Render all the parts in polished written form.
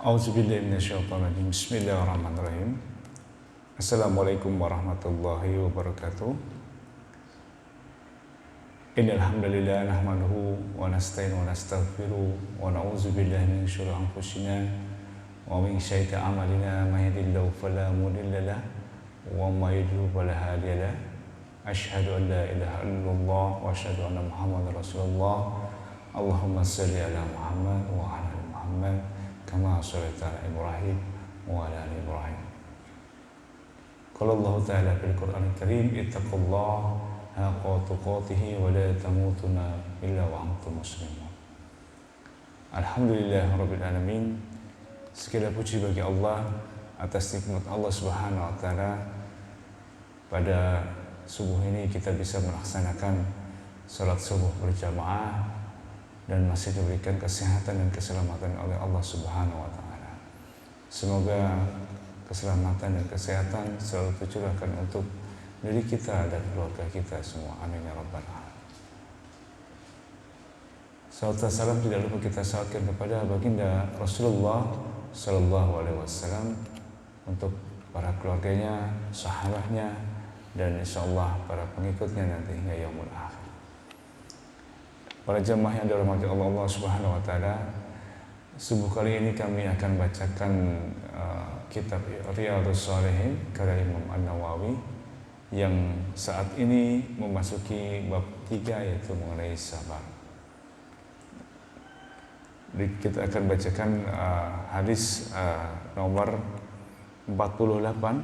A'udzubillahi minasyaitonirrajim. Bismillahirrahmanirrahim. Assalamualaikum warahmatullahi wabarakatuh. Innal hamdalillah nahmaduhu wa nasta'inu wa nastaghfiruh wa na'udzubillahi min syururi anfusina wa min sayyiati a'malina may yahdihillahu fala mudilla lahu wa may yudlil fala hadiya lahu. Asyhadu an la ilaha illallah wa asyhadu anna Muhammadar Rasulullah. Allahumma shalli ala Muhammad wa ala ali Muhammad kama shallaita ala Ibrahim wa ala ali Ibrahim. Qala Allah Ta'ala fil Qur'anil Karim, ittaqullaha haqqa tuqatih wa la tamutunna illa wa antum muslimun. Alhamdulillah rabbil alamin. Segala puji bagi Allah atas nikmat Allah Subhanahu wa taala. Pada subuh ini kita bisa melaksanakan salat subuh berjamaah dan masih diberikan kesehatan dan keselamatan oleh Allah Subhanahu wa taala. Semoga keselamatan dan kesehatan selalu tercurahkan untuk diri kita dan keluarga kita semua. Amin ya rabbal alamin. Salawat dan salam tidak lupa kita salawatkan kepada baginda Rasulullah sallallahu alaihi wasallam, untuk para keluarganya, sahabatnya, dan insyaallah para pengikutnya nanti hingga yaumul akhir. Para jemaah yang dirahmati Allah Subhanahu wa taala, subuh kali ini kami akan bacakan kitab Riyadhus Shalihin karya Imam An-Nawawi yang saat ini memasuki bab 3, yaitu mengenai sabar. Kita akan bacakan hadis nomor 48.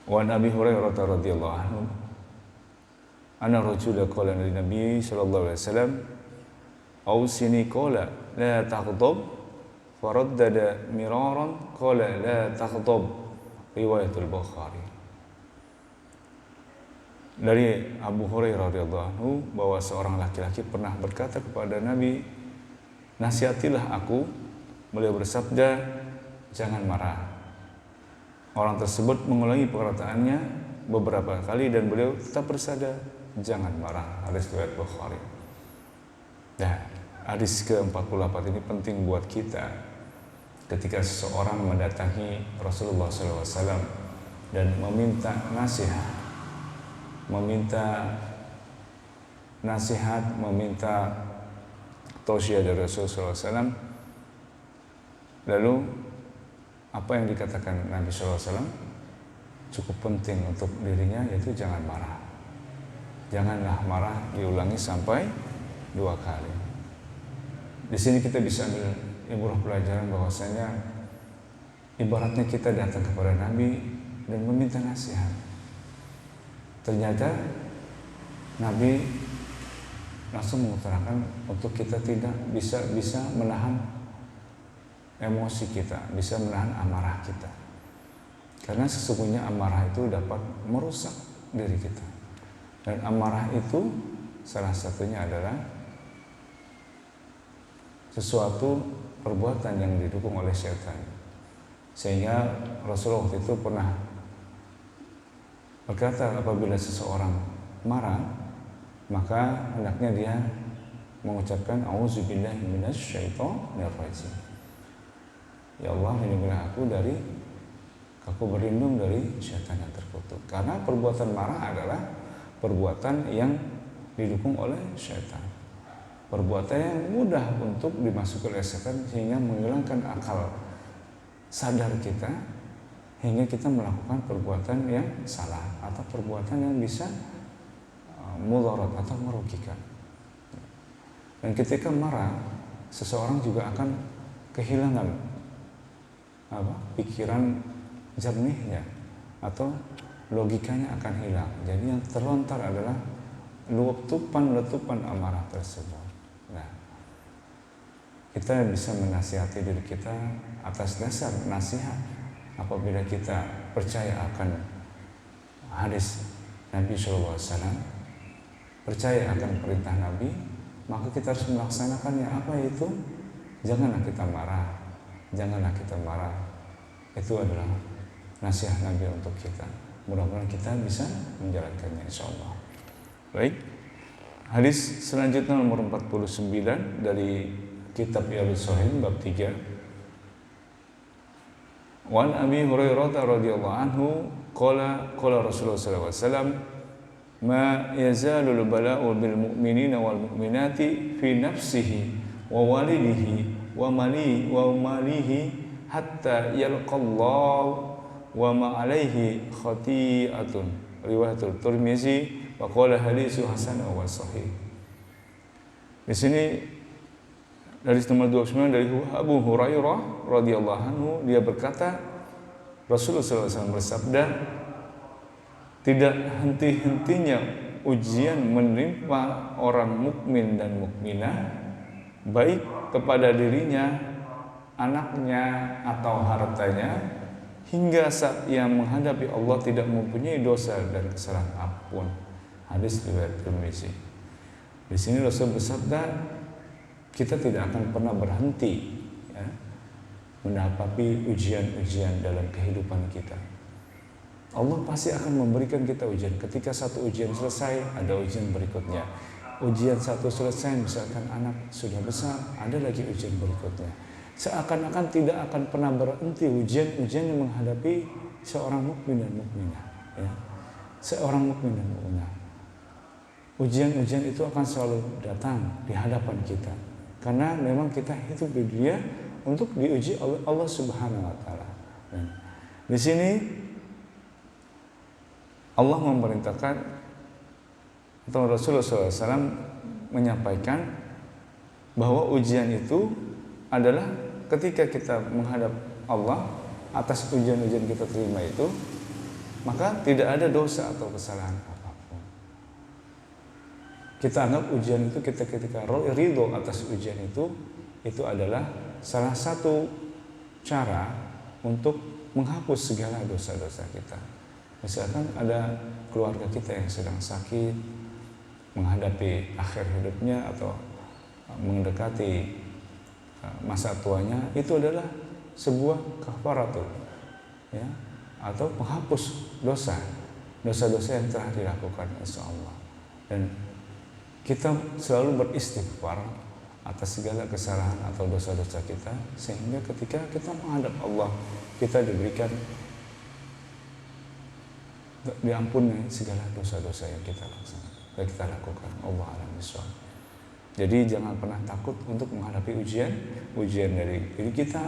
Wa Nabi Hurairah radhiyallahu anhu anna rajula qala lin Nabi sallallahu alaihi wasallam awsini qala la taghdab faraddada miraran qala la taghdab, riwayatul Bukhari. Dari Abu Hurairah radhiyallahu anhu bahwa seorang laki-laki pernah berkata kepada Nabi, "Nasihatilah aku." Beliau bersabda, "Jangan marah." Orang tersebut mengulangi perkataannya beberapa kali dan beliau tetap bersabda, "Jangan marah." Hadis riwayat Bukhari. Nah, hadis ke-48 ini penting buat kita ketika seseorang mendatangi Rasulullah SAW dan meminta nasihat, meminta tausiah dari Rasulullah SAW. Lalu apa yang dikatakan Nabi SAW cukup penting untuk dirinya, yaitu jangan marah. Janganlah marah, diulangi sampai 2 kali. Di sini kita bisa ambil ibrah pelajaran bahwasanya ibaratnya kita datang kepada Nabi dan meminta nasihat. Ternyata Nabi langsung mengutarakan untuk kita tidak bisa menahan emosi kita, bisa menahan amarah kita. Karena sesungguhnya amarah itu dapat merusak diri kita. Dan amarah itu salah satunya adalah sesuatu perbuatan yang didukung oleh setan. Sehingga Rasulullah waktu itu pernah berkata, apabila seseorang marah, maka hendaknya dia mengucapkan auzubillahi minasyaitonir rajim. Ya Allah, lindungilah aku berlindung dari syaitan yang terkutuk. Karena perbuatan marah adalah perbuatan yang didukung oleh syaitan. Perbuatan yang mudah untuk dimasuki oleh syaitan sehingga menghilangkan akal sadar kita, hingga kita melakukan perbuatan yang salah atau perbuatan yang bisa mudarat atau merugikan. Dan ketika marah, seseorang juga akan kehilangan pikiran jernihnya atau logikanya akan hilang. Jadi yang terlontar adalah letupan amarah tersebut. Nah, kita bisa menasihati diri kita atas dasar nasihat. Apabila kita percaya akan hadis Nabi SAW, percaya akan perintah Nabi, maka kita harus melaksanakannya. Apa itu? Janganlah kita marah. Itu adalah nasihat Nabi untuk kita. Mudah-mudahan kita bisa menjalankannya insyaallah. Baik. Hadis selanjutnya nomor 49 dari kitab Riyadhus Shalihin bab 3. Wan Abi Hurairah radhiyallahu anhu qala Rasulullah sallallahu alaihi wasallam ma yazalul bala'u bil mu'minina wal mu'minati fi nafsihi wa walidihi wa malihi hatta yalqallahu wa ma alaihi khati'atun. Riwayatul Tirmizi wa qala haditsu hasan wa sahih. Di sini dari nomor 29 dari Abu Hurairah radhiyallahu anhu, dia berkata Rasulullah SAW bersabda, tidak henti-hentinya ujian menimpa orang mukmin dan mukminah, baik kepada dirinya, anaknya atau hartanya, hingga saat ia menghadapi Allah tidak mempunyai dosa dan kesalahan apapun. Hadis riwayat Tirmizi. Di sini Rasul bersabda, kita tidak akan pernah berhenti ya, menghadapi ujian-ujian dalam kehidupan kita. Allah pasti akan memberikan kita ujian. Ketika satu ujian selesai, ada ujian berikutnya. Ujian satu selesai, misalkan anak sudah besar, ada lagi ujian berikutnya. Seakan-akan tidak akan pernah berhenti ujian-ujian yang menghadapi seorang mukmin dan mukminah. Ya. Seorang mukmin dan mukminah. Ujian-ujian itu akan selalu datang di hadapan kita. Karena memang kita hidup di dunia untuk diuji oleh Allah Subhanahu wa taala. Di sini Allah memerintahkan atau Rasulullah SAW menyampaikan bahwa ujian itu adalah ketika kita menghadap Allah atas ujian-ujian kita terima itu, maka tidak ada dosa atau kesalahan apapun. Kita anggap ujian itu ketika ridho atas ujian itu adalah salah satu cara untuk menghapus segala dosa-dosa kita. Misalkan ada keluarga kita yang sedang sakit, menghadapi akhir hidupnya atau mendekati masa tuanya, itu adalah sebuah kafaratul, ya, atau penghapus dosa-dosa yang telah dilakukan insya Allah. Dan kita selalu beristighfar atas segala kesalahan atau dosa-dosa kita, sehingga ketika kita menghadap Allah, kita diberikan diampuni segala dosa-dosa yang kita lakukan. Allah a'lam bishawab. Jadi jangan pernah takut untuk menghadapi ujian dari diri kita,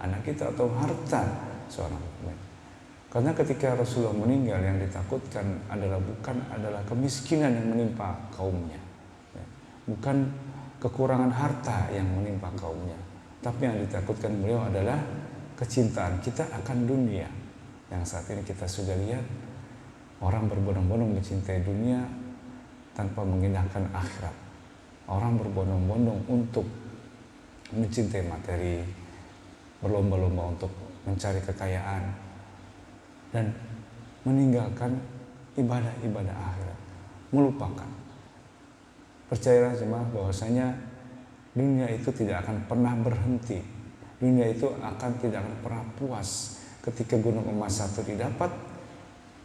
anak kita atau harta seorang mukmin. Karena ketika Rasulullah meninggal, yang ditakutkan bukan adalah kemiskinan yang menimpa kaumnya, bukan kekurangan harta yang menimpa kaumnya, tapi yang ditakutkan beliau adalah kecintaan kita akan dunia. Yang saat ini kita sudah lihat, orang berbondong-bondong mencintai dunia tanpa mengindahkan akhirat. Orang berbondong-bondong untuk mencintai materi, berlomba-lomba untuk mencari kekayaan, dan meninggalkan ibadah-ibadah akhirat, melupakan. Percayalah jemaah bahwasanya dunia itu tidak akan pernah berhenti. Dunia itu tidak akan pernah puas. Ketika gunung emas satu didapat,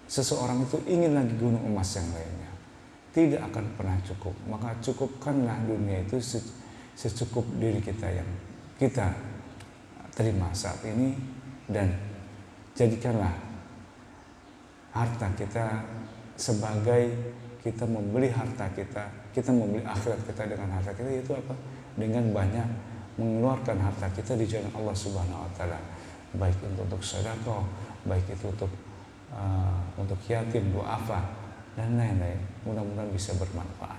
seseorang itu ingin lagi gunung emas yang lainnya. Tidak akan pernah cukup. Maka cukupkanlah dunia itu secukup diri kita yang kita terima saat ini, dan jadikanlah harta kita sebagai kita membeli harta kita membeli akhirat kita dengan harta kita, itu apa? Dengan banyak mengeluarkan harta kita di jalan Allah Subhanahu wa taala, baik itu untuk sedekah, baik itu untuk yatim, duafa, dan lain-lain. Mudah-mudahan bisa bermanfaat.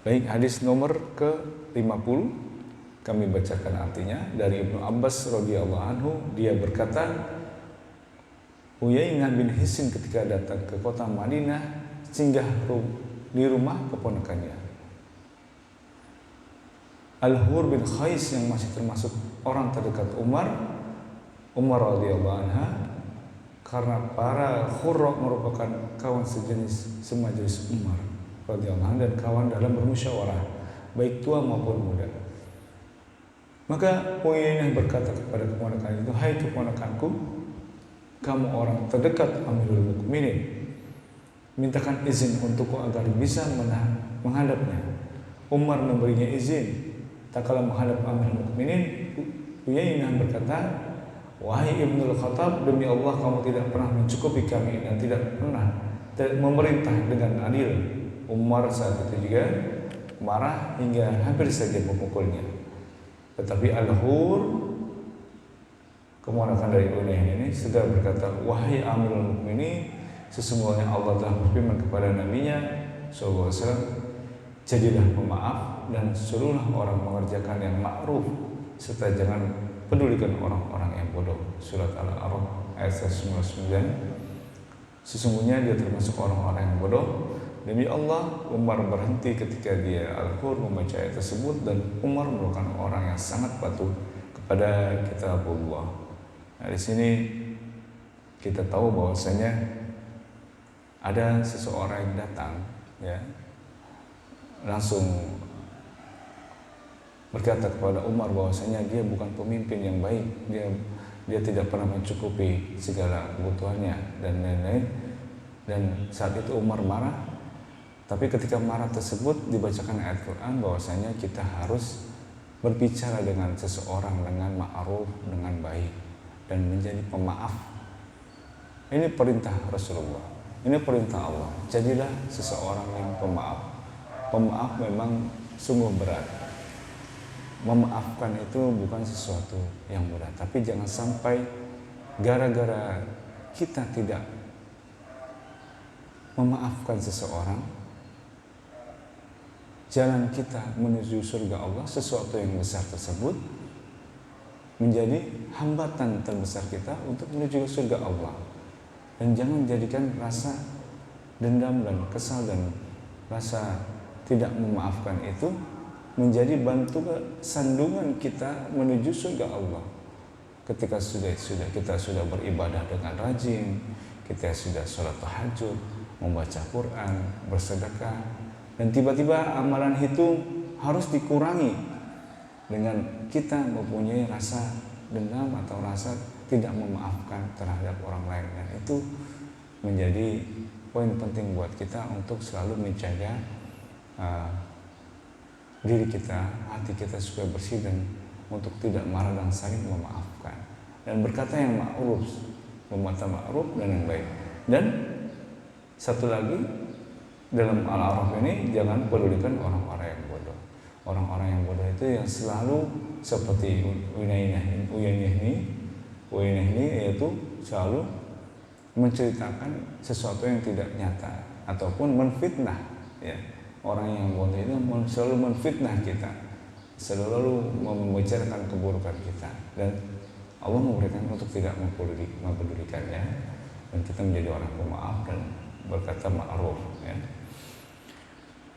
Baik, hadis nomor ke-50 kami bacakan artinya dari Ibnu Abbas radhiyallahu anhu. Dia berkata, Uyainah bin Hisn ketika datang ke kota Madinah singgah di rumah keponakannya Al-Hur bin Khais yang masih termasuk orang terdekat Umar radhiyallahu anha, karena para Khurra merupakan kawan sejenis semajelis Umar radhiyallahu anhu dan kawan dalam bermusyawarah baik tua maupun muda. Maka Uyainah berkata kepada keponakan itu, "Hai keponakanku, kamu orang terdekat Amirul Mukminin, mintakan izin untukku agar bisa menghadapnya. Umar memberinya izin. Tak kala menghadap Amirul Mukminin, Uyainah berkata, wahai Ibnul Khattab, demi Allah kamu tidak pernah mencukupi kami dan tidak pernah memerintah dengan adil. Umar saat itu juga marah hingga hampir saja memukulnya. Tetapi Al-Hur, keponakan dari Uyainah ini, segera berkata, wahai Amirul Mukminin, sesungguhnya Allah telah berfirman kepada Nabi-Nya SAW, jadilah pemaaf dan suruhlah orang mengerjakan yang ma'ruf, serta jangan pedulikan orang-orang yang bodoh. Surat Al-A'raf ayat 199. Sesungguhnya dia termasuk orang-orang yang bodoh. Demi Allah, Umar berhenti ketika dia Al-Hur membaca ayat tersebut, dan Umar merupakan orang yang sangat patuh kepada kitabullah. Nah, di sini kita tahu bahwasanya ada seseorang yang datang, ya, langsung berkata kepada Umar bahwasanya dia bukan pemimpin yang baik, dia tidak pernah mencukupi segala kebutuhannya dan lain-lain. Dan saat itu Umar marah, tapi ketika marah tersebut dibacakan ayat Quran bahwasanya kita harus berbicara dengan seseorang dengan ma'ruf, dengan baik, dan menjadi pemaaf. Ini perintah Rasulullah, ini perintah Allah. Jadilah seseorang yang pemaaf. Pemaaf memang sungguh berat. Memaafkan itu bukan sesuatu yang mudah. Tapi jangan sampai gara-gara kita tidak memaafkan seseorang, jalan kita menuju surga Allah, sesuatu yang besar tersebut menjadi hambatan terbesar kita untuk menuju surga Allah. Dan jangan jadikan rasa dendam dan kesal dan rasa tidak memaafkan itu menjadi sandungan kita menuju surga Allah. Ketika kita sudah beribadah dengan rajin, kita sudah sholat tahajud, membaca Quran, bersedekah, dan tiba-tiba amalan itu harus dikurangi dengan kita mempunyai rasa dendam atau rasa tidak memaafkan terhadap orang lain. Dan itu menjadi poin penting buat kita untuk selalu menjaga diri kita, hati kita supaya bersih dan untuk tidak marah dan saling memaafkan dan berkata yang ma'ruf, berkata ma'ruf dan yang baik. Dan satu lagi dalam Al-A'raf ini, jangan pedulikan orang-orang yang bodoh. Orang-orang yang bodoh itu yang selalu seperti Uyainah ini, yaitu selalu menceritakan sesuatu yang tidak nyata ataupun menfitnah, ya. Orang yang bodoh itu selalu menfitnah kita, selalu membicarakan keburukan kita, dan Allah memberikan untuk tidak mempedulikannya, dan kita menjadi orang pemaaf dan berkata ma'ruf, ya.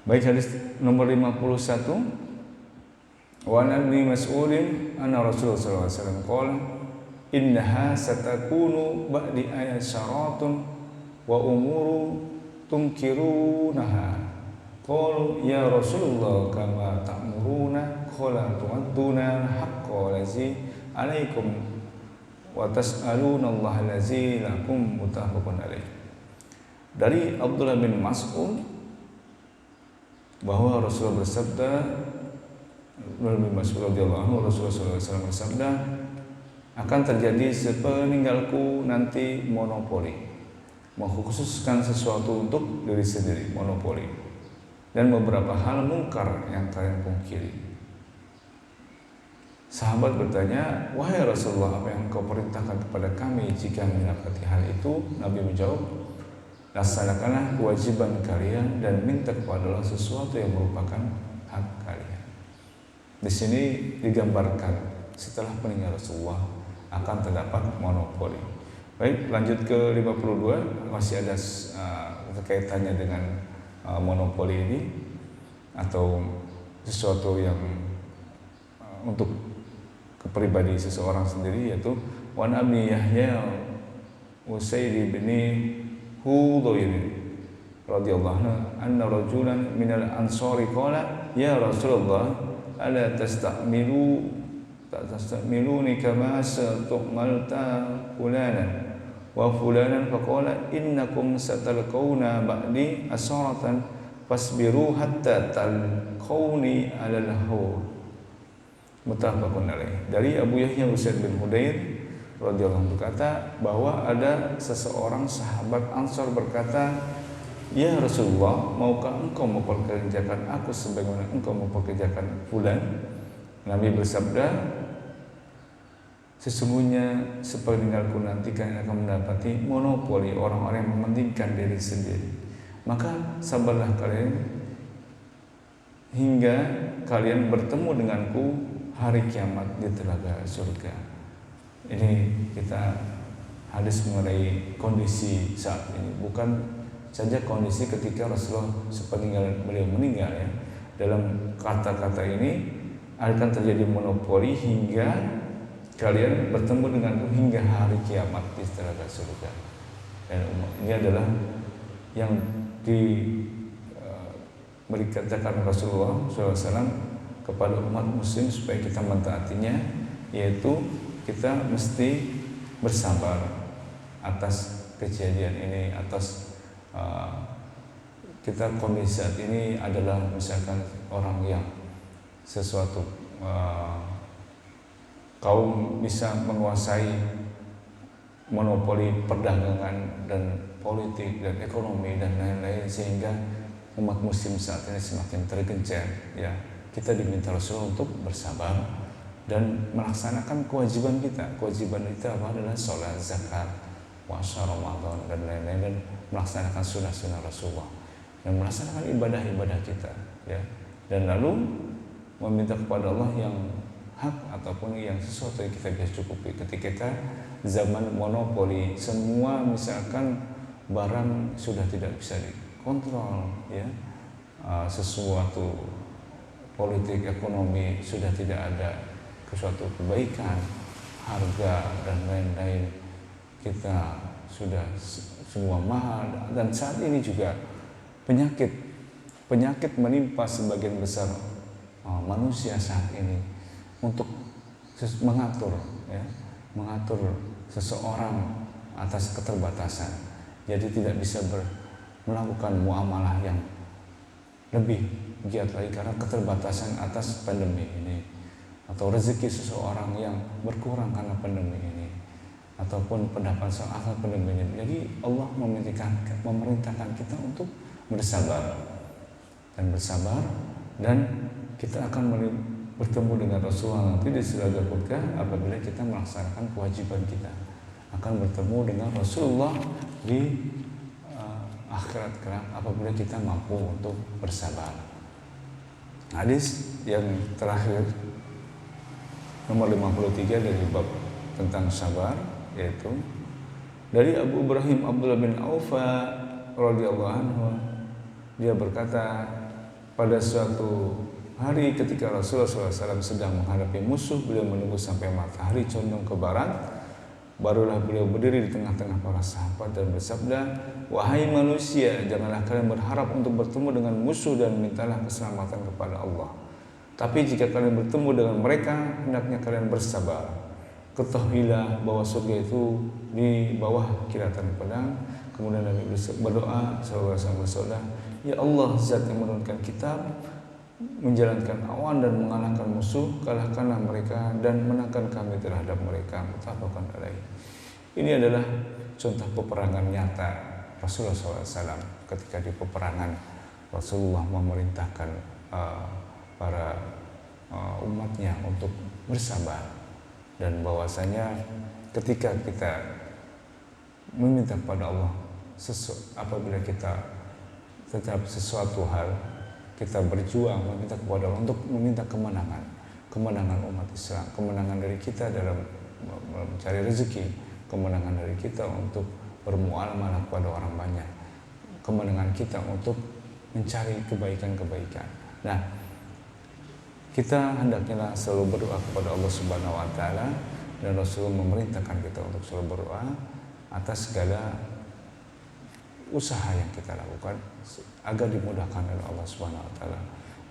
Baik, hadis nomor 51. Wa Nabi Mas'udin anna Rasulullah sallallahu alaihi wasallam qala innaha satakunu ba'di ayasyaratun wa umuru tunkirunaha. Qalu ya Rasulullah kama ta'muruna qala tu'adduna haqqa allazi alaikum wa tas'aluna Allah allazi lakum muttafaqun alaih. Dari Abdullah bin Mas'ud bahwa Rasulullah bersabda, Abdullah bin Mas'ud radhiyallahu anhu, Rasulullah SAW bersabda, akan terjadi sepeninggalku nanti monopoli, mengkhususkan sesuatu untuk diri sendiri, monopoli, dan beberapa hal mungkar yang kalian pungkiri. Sahabat bertanya, wahai Rasulullah, apa yang engkau perintahkan kepada kami jika mendapati hal itu? Nabi menjawab, laksanakanlah kewajiban kalian dan minta kepada Allah sesuatu yang merupakan hak kalian. Di sini digambarkan setelah meninggal Rasulullah akan terdapat monopoli. Baik, lanjut ke 52, masih ada kaitannya dengan monopoli ini atau sesuatu yang untuk kepribadi seseorang sendiri, yaitu wa Nabi Yahya Usaid bin Hudayr radhiyallahu anhu anna rajulan minal ansari qala ya Rasulullah ala tastamiluni kama satu'malta fulanan wa fulanan faqala innakum satalqawna ba'di asaratan fasbiru hatta talqauni 'alal haud. Muttafaqun alaih. Dari Abu Yahya Usaid bin Hudayr radhiyallahu anhu berkata bahwa ada seseorang sahabat Ansor berkata, "Ya Rasulullah, maukah engkau mempekerjakan aku sebagaimana engkau mempekerjakan fulan?" Nabi bersabda, "Sesungguhnya sepeninggalku nanti kalian akan mendapati monopoli orang-orang yang mementingkan diri sendiri. Maka sabarlah kalian hingga kalian bertemu denganku hari kiamat di telaga surga." Ini kita hadis mengenai kondisi saat ini, bukan saja kondisi ketika Rasulullah sepeninggal beliau meninggal ya. Dalam kata-kata ini akan terjadi monopoli hingga kalian bertemu denganku hingga hari kiamat di telaga surga. Dan ini adalah yang berkatakan Rasulullah SAW kepada umat muslim supaya kita mentaatinya, yaitu kita mesti bersabar atas kejadian ini, atas kita kondisi saat ini adalah misalkan orang yang sesuatu kaum bisa menguasai monopoli perdagangan dan politik dan ekonomi dan lain-lain, sehingga umat muslim saat ini semakin tergencar ya. Kita diminta Rasulullah untuk bersabar dan melaksanakan kewajiban kita. Kewajiban kita apa adalah sholat, zakat, puasa Ramadan dan lain-lain, dan melaksanakan sunnah-sunnah Rasulullah dan melaksanakan ibadah-ibadah kita ya. Dan lalu meminta kepada Allah yang hak ataupun yang sesuatu yang kita bisa cukupi. Ketika kita zaman monopoli, semua misalkan barang sudah tidak bisa dikontrol ya, sesuatu politik ekonomi sudah tidak ada suatu kebaikan, harga dan lain-lain kita sudah semua mahal. Dan saat ini juga penyakit menimpa sebagian besar manusia saat ini untuk mengatur seseorang atas keterbatasan, jadi tidak bisa melakukan muamalah yang lebih giat lagi karena keterbatasan atas pandemi ini, atau rezeki seseorang yang berkurang karena pandemi ini, ataupun pendapatan atas pandemi ini. Jadi Allah memerintahkan kita untuk bersabar dan kita akan bertemu dengan Rasulullah nanti di surga apabila kita melaksanakan kewajiban kita, akan bertemu dengan Rasulullah di akhirat kelak apabila kita mampu untuk bersabar. Hadis yang terakhir nomor 53 dari bab tentang sabar, yaitu dari Abu Ibrahim Abdullah bin Aufa radhiyallahu anhu, dia berkata, pada suatu hari ketika Rasulullah SAW sedang menghadapi musuh, beliau menunggu sampai matahari condong ke barat, barulah beliau berdiri di tengah-tengah para sahabat dan bersabda, "Wahai manusia, janganlah kalian berharap untuk bertemu dengan musuh dan mintalah keselamatan kepada Allah. Tapi jika kalian bertemu dengan mereka, hendaknya kalian bersabar. Ketahuilah bahwa surga itu di bawah kilatan pedang." Kemudian Nabi berdoa, sallallahu bersabda, "Ya Allah, Zat yang menurunkan kitab, menjalankan awan dan mengalahkan musuh, kalahkanlah mereka dan menangkan kami terhadap mereka." Muttafaqun alaih. Ini adalah contoh peperangan nyata Rasulullah SAW. Ketika di peperangan, Rasulullah memerintahkan para umatnya untuk bersabar, dan bahwasanya ketika kita meminta kepada Allah apabila kita tetap sesuatu hal, kita berjuang meminta kepada Allah untuk meminta kemenangan umat Islam, kemenangan dari kita dalam mencari rezeki, kemenangan dari kita untuk bermuamalah kepada orang banyak, kemenangan kita untuk mencari kebaikan-kebaikan. Nah, kita hendaknya selalu berdoa kepada Allah Subhanahu wa taala, dan Rasulullah memerintahkan kita untuk selalu berdoa atas segala usaha yang kita lakukan agar dimudahkan oleh Allah Subhanahu wa taala.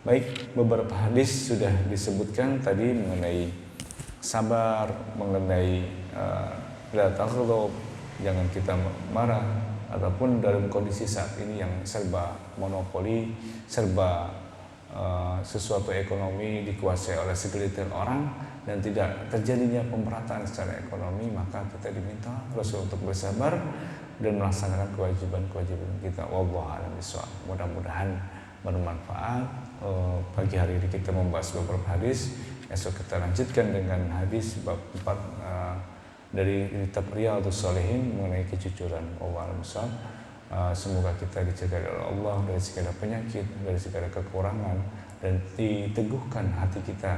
Baik, beberapa hadis sudah disebutkan tadi mengenai sabar, mengenai la taghdab, jangan kita marah ataupun dalam kondisi saat ini yang serba monopoli, serba sesuatu ekonomi dikuasai oleh segelintir orang dan tidak terjadinya pemerataan secara ekonomi, maka kita diminta Rasul untuk bersabar dan melaksanakan kewajiban-kewajiban kita. Wallahu a'lam bishawab. Mudah-mudahan bermanfaat. Pagi hari ini kita membahas beberapa hadis. Esok kita lanjutkan dengan hadis bab 4 dari kitab Riyadhus Shalihin mengenai kejujuran. Wallahu a'lam bishawab. Semoga kita dijaga oleh Allah dari segala penyakit, dari segala kekurangan, dan diteguhkan hati kita,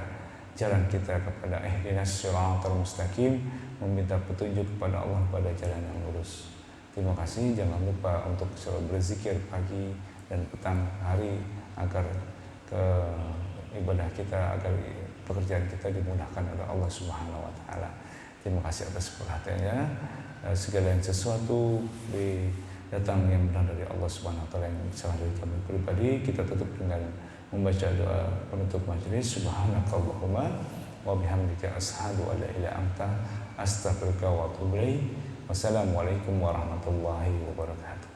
jalan kita kepada ihdinas shiratal mustaqim, meminta petunjuk kepada Allah pada jalan yang lurus. Terima kasih. Jangan lupa untuk selalu berzikir pagi dan petang hari agar ibadah kita, agar pekerjaan kita dimudahkan oleh Allah Subhanahu wa taala. Terima kasih atas perhatiannya. Segala yang sesuatu datang yang benar dari Allah Subhanahu wa taala, yang salah dari kami pribadi. Kita tutup dengan membaca doa penutup majelis. Subhanakallahumma wa bihamdika asyhadu an la ilaha illa anta astaghfiruka wa atubu ilaik. Wassalamualaikum warahmatullahi wabarakatuh.